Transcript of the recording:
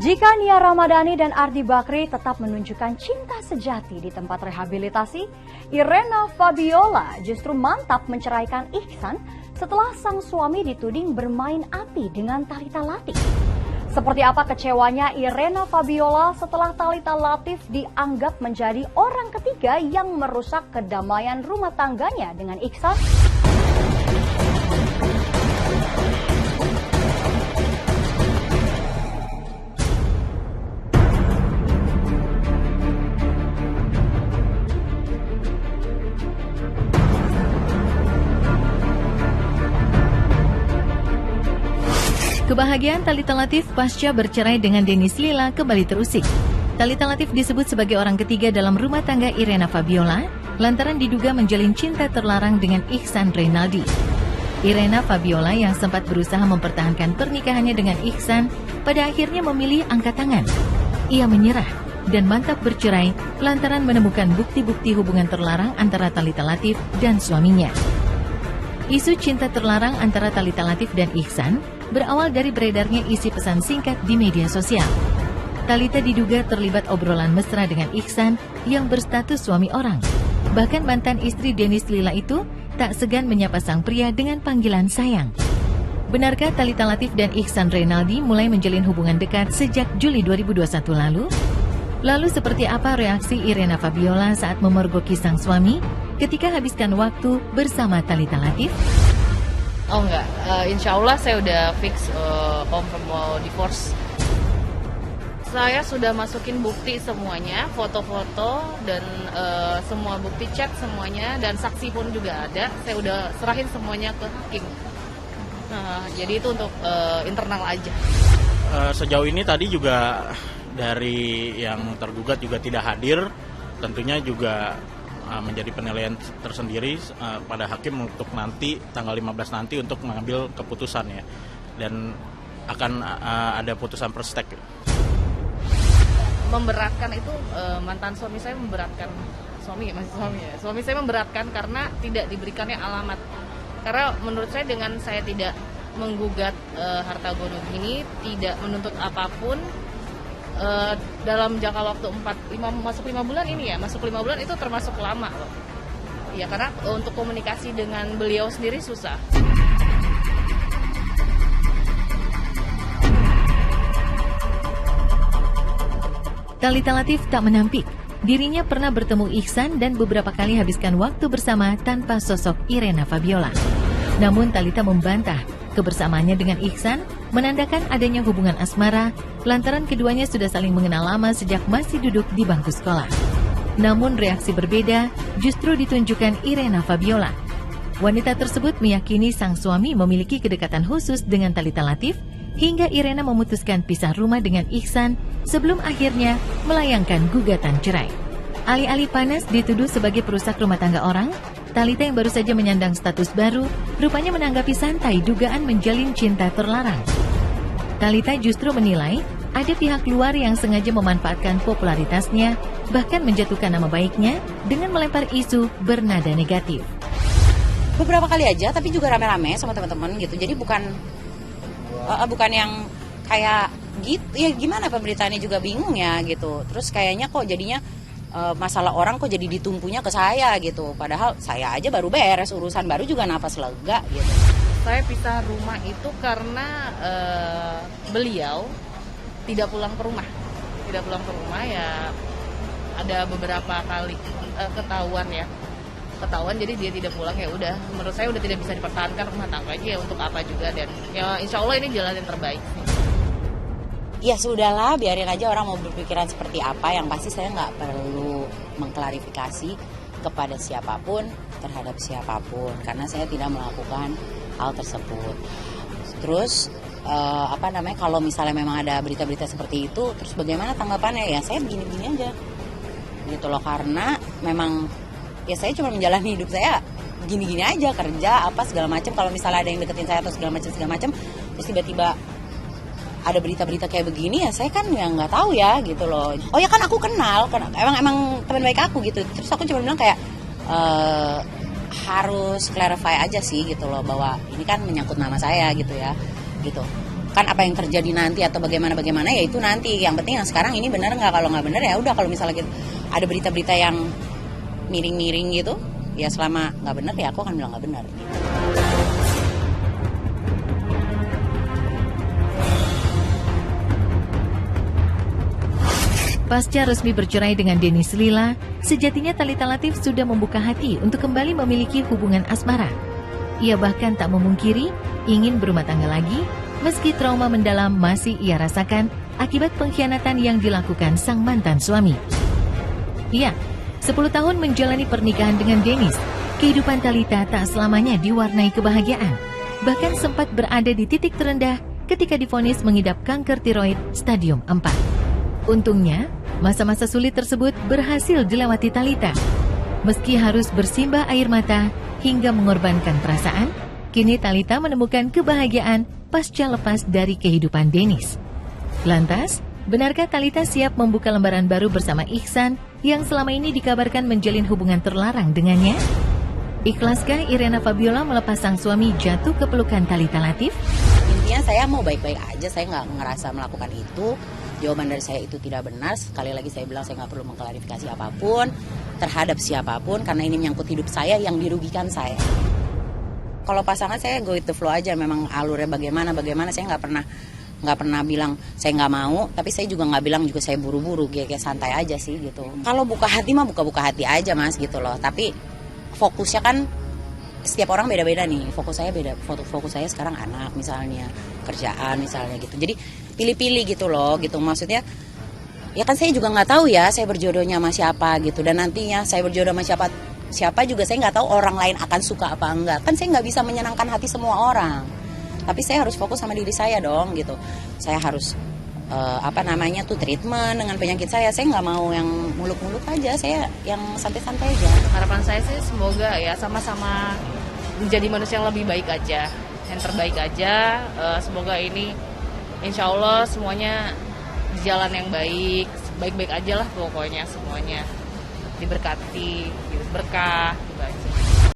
Jika Nia Ramadhani dan Ardi Bakri tetap menunjukkan cinta sejati di tempat rehabilitasi, Irena Fabiola justru mantap menceraikan Ihsan setelah sang suami dituding bermain api dengan Thalita Latief. Seperti apa kecewanya Irena Fabiola setelah Thalita Latief dianggap menjadi orang ketiga yang merusak kedamaian rumah tangganya dengan Ihsan? Kebahagiaan Thalita Latief pasca bercerai dengan Dennis Lila kembali terusik. Thalita Latief disebut sebagai orang ketiga dalam rumah tangga Irena Fabiola lantaran diduga menjalin cinta terlarang dengan Ihsan Reynaldi. Irena Fabiola yang sempat berusaha mempertahankan pernikahannya dengan Ihsan pada akhirnya memilih angkat tangan. Ia menyerah dan mantap bercerai lantaran menemukan bukti-bukti hubungan terlarang antara Thalita Latief dan suaminya. Isu cinta terlarang antara Thalita Latief dan Ihsan berawal dari beredarnya isi pesan singkat di media sosial. Thalita diduga terlibat obrolan mesra dengan Ihsan yang berstatus suami orang. Bahkan mantan istri Dennis Lila itu tak segan menyapa sang pria dengan panggilan sayang. Benarkah Thalita Latief dan Ihsan Reynaldi mulai menjalin hubungan dekat sejak Juli 2021 lalu? Lalu seperti apa reaksi Irena Fabiola saat memergoki sang suami ketika habiskan waktu bersama Thalita Latief? Oh enggak, insya Allah saya udah fix confirm mau divorce. Saya sudah masukin bukti semuanya, foto-foto dan semua bukti chat semuanya dan saksi pun juga ada. Saya udah serahin semuanya ke hakim. Nah, jadi itu untuk internal aja. Sejauh ini tadi juga dari yang tergugat juga tidak hadir, tentunya juga menjadi penilaian tersendiri pada hakim untuk nanti tanggal 15 nanti untuk mengambil keputusan ya, dan akan ada putusan per stek. Memberatkan itu mantan suami saya memberatkan suami saya memberatkan karena tidak diberikannya alamat, karena menurut saya dengan saya tidak menggugat harta gonog ini, tidak menuntut apapun dalam jangka waktu 5 bulan ini ya, masuk 5 bulan itu termasuk lama loh. Ya karena untuk komunikasi dengan beliau sendiri susah. Thalita Latief tak menampik. Dirinya pernah bertemu Ihsan dan beberapa kali habiskan waktu bersama tanpa sosok Irena Fabiola. Namun Thalita membantah kebersamaannya dengan Ihsan menandakan adanya hubungan asmara lantaran keduanya sudah saling mengenal lama sejak masih duduk di bangku sekolah. Namun reaksi berbeda justru ditunjukkan Irena Fabiola. Wanita tersebut meyakini sang suami memiliki kedekatan khusus dengan Thalita Latief hingga Irena memutuskan pisah rumah dengan Ihsan sebelum akhirnya melayangkan gugatan cerai. Alih-alih panas dituduh sebagai perusak rumah tangga orang, Thalita yang baru saja menyandang status baru rupanya menanggapi santai dugaan menjalin cinta terlarang. Thalita justru menilai ada pihak luar yang sengaja memanfaatkan popularitasnya, bahkan menjatuhkan nama baiknya dengan melempar isu bernada negatif. Beberapa kali aja, tapi juga rame-rame sama teman-teman gitu. Jadi bukan yang kayak gitu. Ya gimana, pemberitaannya juga bingung ya gitu. Terus kayaknya kok jadinya masalah orang kok jadi ditumpunya ke saya gitu. Padahal saya aja baru beres urusan, baru juga napas lega gitu. Saya pisah rumah itu karena beliau tidak pulang ke rumah. Tidak pulang ke rumah ya, ada beberapa kali ketahuan jadi dia tidak pulang, ya udah menurut saya udah tidak bisa dipertahankan rumah tangganya, ya untuk apa juga, dan ya insya Allah ini jalan yang terbaik. Ya sudahlah, biarin aja orang mau berpikiran seperti apa. Yang pasti saya nggak perlu mengklarifikasi kepada siapapun terhadap siapapun karena saya tidak melakukan hal tersebut. Terus kalau misalnya memang ada berita-berita seperti itu, terus bagaimana tanggapannya? Ya saya begini-begini aja gitu loh, karena memang ya saya cuma menjalani hidup saya gini-gini aja, kerja apa segala macam. Kalau misalnya ada yang deketin saya atau segala macam, terus tiba-tiba ada berita-berita kayak begini, ya saya kan ya nggak tahu ya gitu loh. Oh ya kan aku kenal, emang teman baik aku gitu. Terus aku cuma bilang kayak harus clarify aja sih gitu loh, bahwa ini kan menyangkut nama saya gitu ya gitu. kan apa yang terjadi nanti atau bagaimana ya itu nanti. Yang penting yang sekarang ini benar nggak, kalau nggak benar ya udah. Kalau misalnya ada berita-berita yang miring-miring gitu, ya selama nggak benar ya aku akan bilang nggak benar. Pasca resmi bercerai dengan Dennis Lila, sejatinya Thalita Latif sudah membuka hati untuk kembali memiliki hubungan asmara. Ia bahkan tak memungkiri ingin berumah tangga lagi, meski trauma mendalam masih ia rasakan akibat pengkhianatan yang dilakukan sang mantan suami. Ya, 10 tahun menjalani pernikahan dengan Dennis, kehidupan Thalita tak selamanya diwarnai kebahagiaan. Bahkan sempat berada di titik terendah ketika divonis mengidap kanker tiroid stadium 4. Untungnya, masa-masa sulit tersebut berhasil dilewati Thalita. Meski harus bersimbah air mata hingga mengorbankan perasaan, kini Thalita menemukan kebahagiaan pasca lepas dari kehidupan Dennis. Lantas, benarkah Thalita siap membuka lembaran baru bersama Ihsan yang selama ini dikabarkan menjalin hubungan terlarang dengannya? Ikhlaskah Irena Fabiola melepas sang suami jatuh ke pelukan Thalita Latif? Intinya saya mau baik-baik aja, saya nggak ngerasa melakukan itu. Jawaban dari saya itu tidak benar. Sekali lagi saya bilang saya nggak perlu mengklarifikasi apapun terhadap siapapun, karena ini menyangkut hidup saya yang dirugikan saya. Kalau pasangan saya go with the flow aja, memang alurnya bagaimana saya nggak pernah bilang saya nggak mau, tapi saya juga nggak bilang juga saya buru-buru, kayak santai aja sih gitu. Kalau buka hati mah buka hati aja mas gitu loh, tapi fokusnya kan setiap orang beda-beda nih, fokus saya beda. Fokus saya sekarang anak misalnya, kerjaan misalnya gitu. Jadi pilih-pilih gitu loh, gitu maksudnya. Ya kan saya juga nggak tahu ya saya berjodohnya sama siapa gitu, dan nantinya saya berjodoh sama siapa juga saya nggak tahu orang lain akan suka apa enggak. Kan saya nggak bisa menyenangkan hati semua orang, tapi saya harus fokus sama diri saya dong gitu. Saya harus treatment dengan penyakit saya nggak mau yang muluk-muluk aja, saya yang santai-santai aja. Harapan saya sih semoga ya sama-sama menjadi manusia yang lebih baik aja, yang terbaik aja. Semoga ini insya Allah semuanya di jalan yang baik-baik aja lah pokoknya, semuanya diberkati, berkah gitu aja.